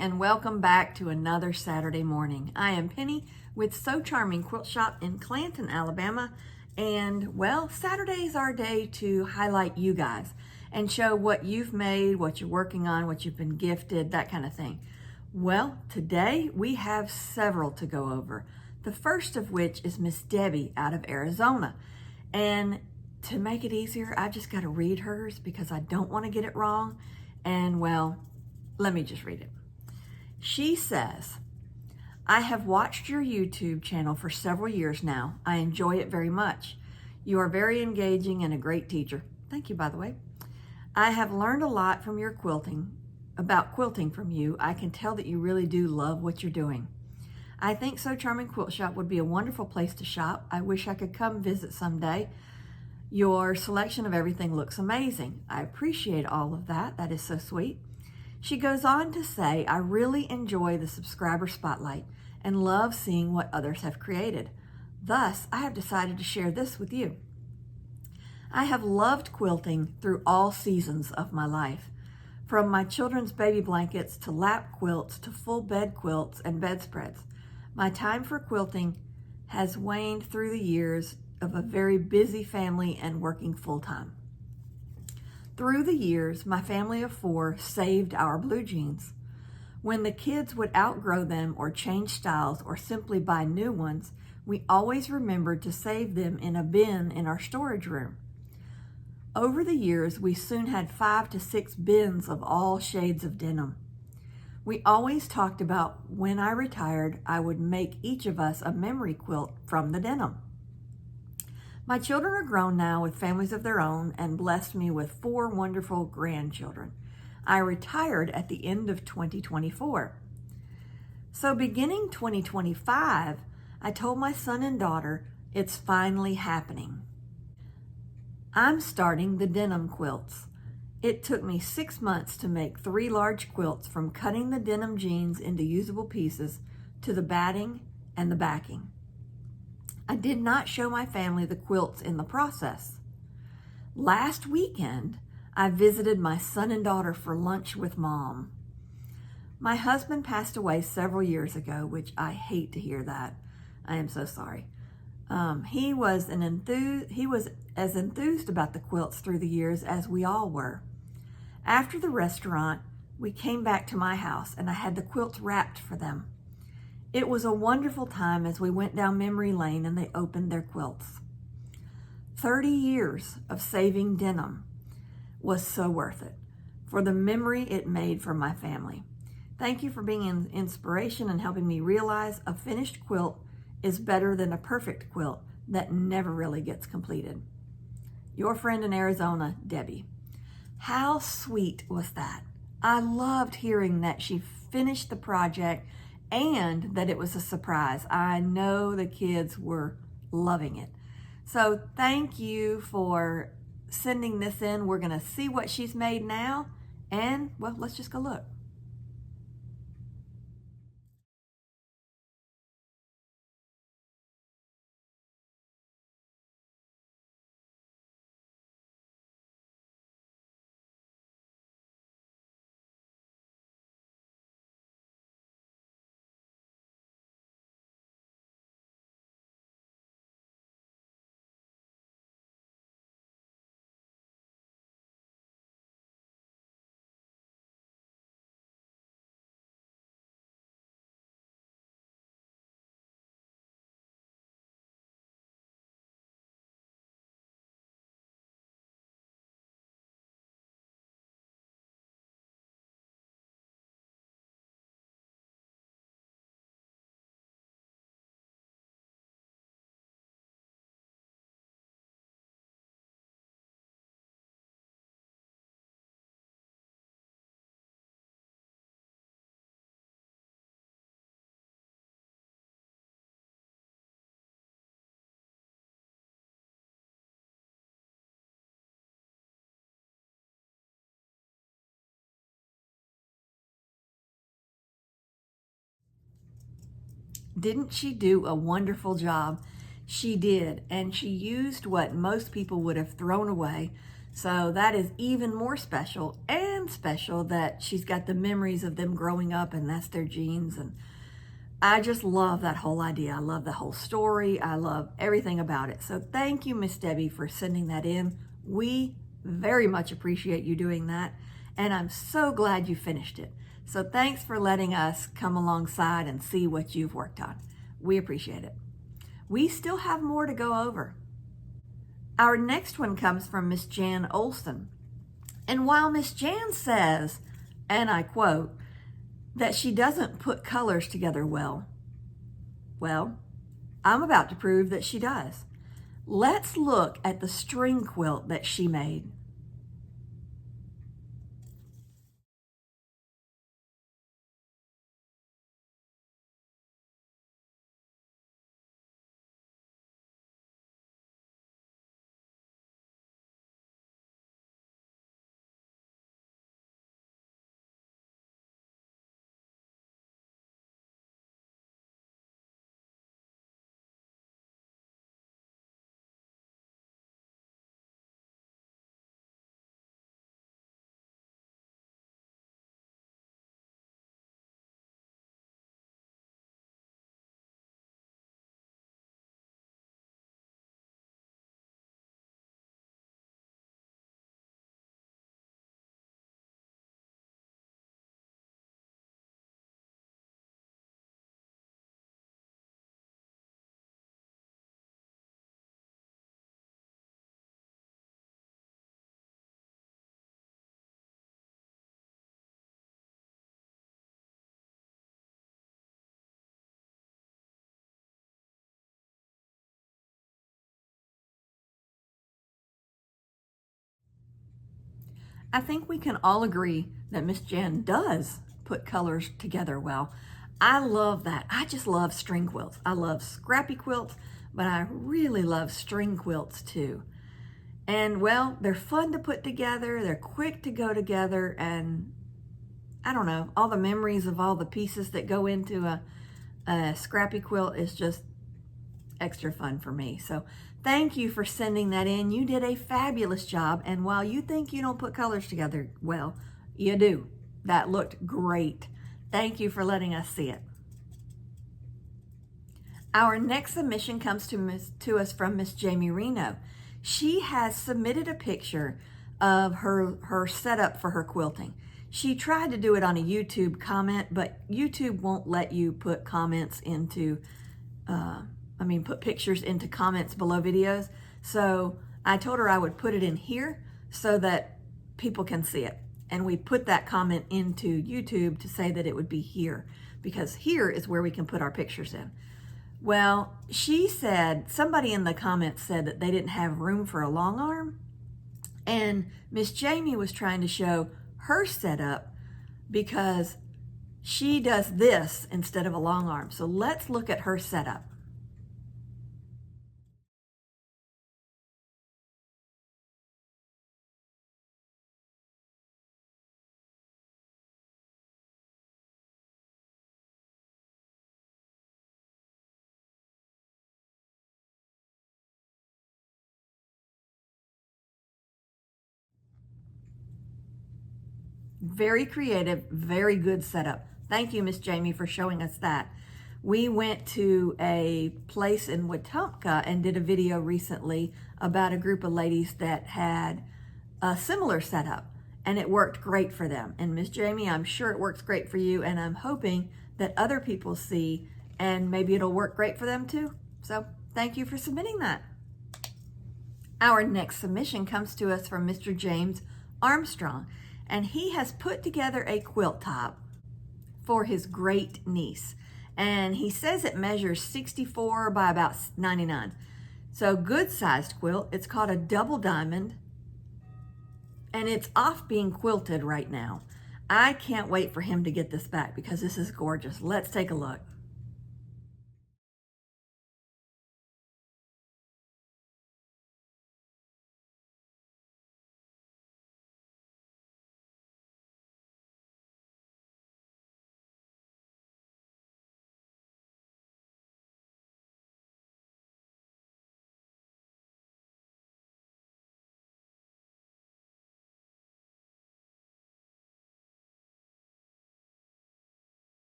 and welcome back to another Saturday morning. I am Penny with So Charming Quilt Shop in Clanton, Alabama. And well, Saturday's our day to highlight you guys and show what you've made, what you're working on, what you've been gifted, that kind of thing. Well, today we have several to go over. The first of which is Miss Debbie out of Arizona. And to make it easier, I just got to read hers because I don't want to get it wrong. And well, let me just read it. She says, I have watched your YouTube channel for several years now. I enjoy it very much. You are very engaging and a great teacher. Thank you, by the way. I have learned a lot from your about quilting from you. I can tell that you really do love what you're doing. I think So Charming Quilt Shop would be a wonderful place to shop. I wish I could come visit someday. Your selection of everything looks amazing. I appreciate all of that. That is so sweet. She goes on to say, I really enjoy the subscriber spotlight and love seeing what others have created. Thus, I have decided to share this with you. I have loved quilting through all seasons of my life, from my children's baby blankets to lap quilts to full bed quilts and bedspreads. My time for quilting has waned through the years of a very busy family and working full-time. Through the years, my family of 4 saved our blue jeans. When the kids would outgrow them or change styles or simply buy new ones, we always remembered to save them in a bin in our storage room. Over the years, we soon had 5 to 6 bins of all shades of denim. We always talked about when I retired, I would make each of us a memory quilt from the denim. My children are grown now with families of their own and blessed me with 4 wonderful grandchildren. I retired at the end of 2024. So beginning 2025, I told my son and daughter, it's finally happening. I'm starting the denim quilts. It took me 6 months to make 3 large quilts, from cutting the denim jeans into usable pieces to the batting and the backing. I did not show my family the quilts in the process. Last weekend, I visited my son and daughter for lunch with Mom. My husband passed away several years ago, which I hate to hear that. I am so sorry. He was as enthused about the quilts through the years as we all were. After the restaurant, we came back to my house and I had the quilts wrapped for them. It was a wonderful time as we went down memory lane and they opened their quilts. 30 years of saving denim was so worth it for the memory it made for my family. Thank you for being an inspiration and helping me realize a finished quilt is better than a perfect quilt that never really gets completed. Your friend in Arizona, Debbie. How sweet was that? I loved hearing that she finished the project and that it was a surprise. I know the kids were loving it. So thank you for sending this in. We're going to see what she's made now. And, well, let's just go look. Didn't she do a wonderful job? She did, and she used what most people would have thrown away. So that is even more special, and special that she's got the memories of them growing up and that's their genes. And I just love that whole idea. I love the whole story. I love everything about it. So thank you, Miss Debbie, for sending that in. We very much appreciate you doing that, and I'm so glad you finished it. So thanks for letting us come alongside and see what you've worked on. We appreciate it. We still have more to go over. Our next one comes from Miss Jan Olson. And while Miss Jan says, and I quote, that she doesn't put colors together well, I'm about to prove that she does. Let's look at the string quilt that she made. I think we can all agree that Miss Jan does put colors together well. I love that. I just love string quilts. I love scrappy quilts, but I really love string quilts too. And well, they're fun to put together, they're quick to go together, and I don't know, all the memories of all the pieces that go into a scrappy quilt is just extra fun for me. So thank you for sending that in. You did a fabulous job. And while you think you don't put colors together well, you do. That looked great. Thank you for letting us see it. Our next submission comes to us from Miss Jamie Reno. She has submitted a picture of her setup for her quilting. She tried to do it on a YouTube comment, but YouTube won't let you put comments into put pictures into comments below videos. So I told her I would put it in here so that people can see it. And we put that comment into YouTube to say that it would be here, because here is where we can put our pictures in. Well, she said, somebody in the comments said that they didn't have room for a long arm. And Miss Jamie was trying to show her setup because she does this instead of a long arm. So let's look at her setup. Very creative, very good setup. Thank you, Miss Jamie, for showing us that. We went to a place in Wetumpka and did a video recently about a group of ladies that had a similar setup, and it worked great for them. And Miss Jamie, I'm sure it works great for you, and I'm hoping that other people see and maybe it'll work great for them too. So thank you for submitting that. Our next submission comes to us from Mr. James Armstrong, and he has put together a quilt top for his great niece. And he says it measures 64 by about 99. So good sized quilt. It's called a double diamond, and it's off being quilted right now. I can't wait for him to get this back because this is gorgeous. Let's take a look.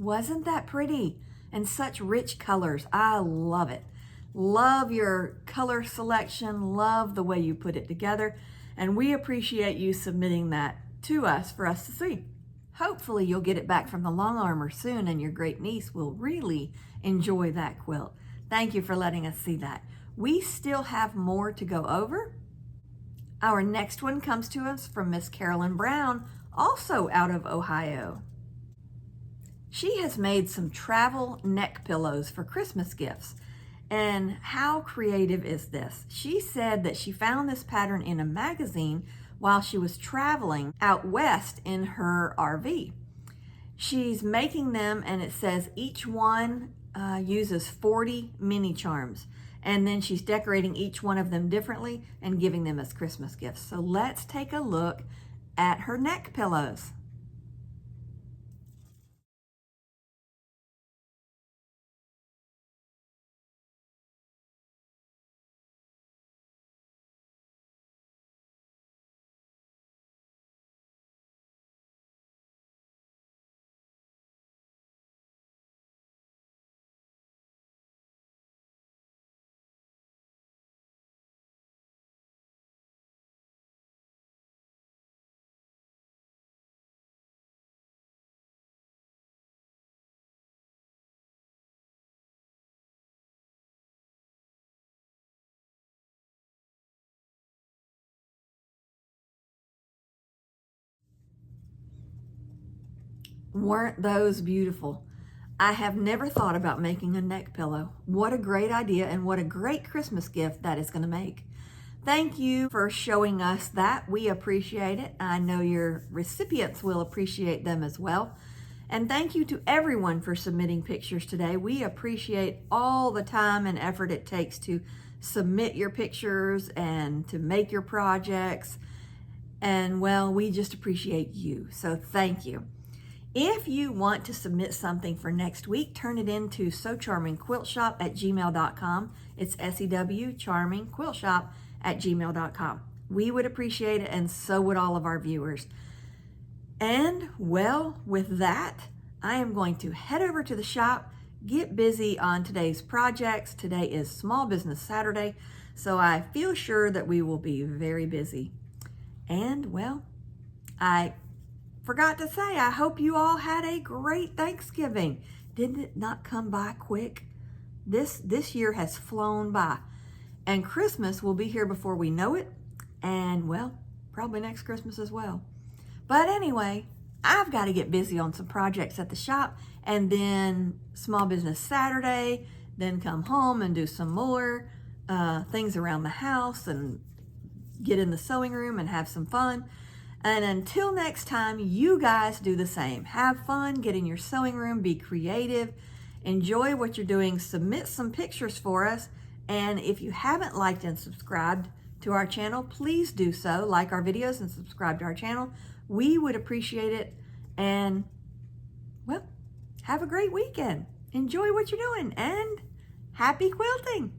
Wasn't that pretty? And such rich colors. I love it. Love your color selection. Love the way you put it together. And we appreciate you submitting that to us for us to see. Hopefully you'll get it back from the long armor soon and your great niece will really enjoy that quilt. Thank you for letting us see that. We still have more to go over. Our next one comes to us from Miss Carolyn Brown, also out of Ohio. She has made some travel neck pillows for Christmas gifts. And how creative is this? She said that she found this pattern in a magazine while she was traveling out west in her RV. She's making them, and it says each one uses 40 mini charms. And then she's decorating each one of them differently and giving them as Christmas gifts. So let's take a look at her neck pillows. Weren't those beautiful? I have never thought about making a neck pillow. What a great idea and what a great Christmas gift that is going to make. Thank you for showing us that. We appreciate it. I know your recipients will appreciate them as well. And thank you to everyone for submitting pictures today. We appreciate all the time and effort it takes to submit your pictures and to make your projects. And well, we just appreciate you. So thank you. If you want to submit something for next week, turn it into sewcharmingquiltshop@gmail.com. It's sewcharmingquiltshop@gmail.com. We would appreciate it, and so would all of our viewers. And well, with that, I am going to head over to the shop, get busy on today's projects. Today is Small Business Saturday, so I feel sure that we will be very busy. And well, I forgot to say, I hope you all had a great Thanksgiving. Didn't it not come by quick? This year has flown by. And Christmas will be here before we know it. And well, probably next Christmas as well. But anyway, I've got to get busy on some projects at the shop, and then Small Business Saturday, then come home and do some more things around the house and get in the sewing room and have some fun. And until next time, you guys do the same. Have fun, get in your sewing room, be creative, enjoy what you're doing, submit some pictures for us. And if you haven't liked and subscribed to our channel, please do so. Like our videos and subscribe to our channel. We would appreciate it. And well, have a great weekend. Enjoy what you're doing and happy quilting.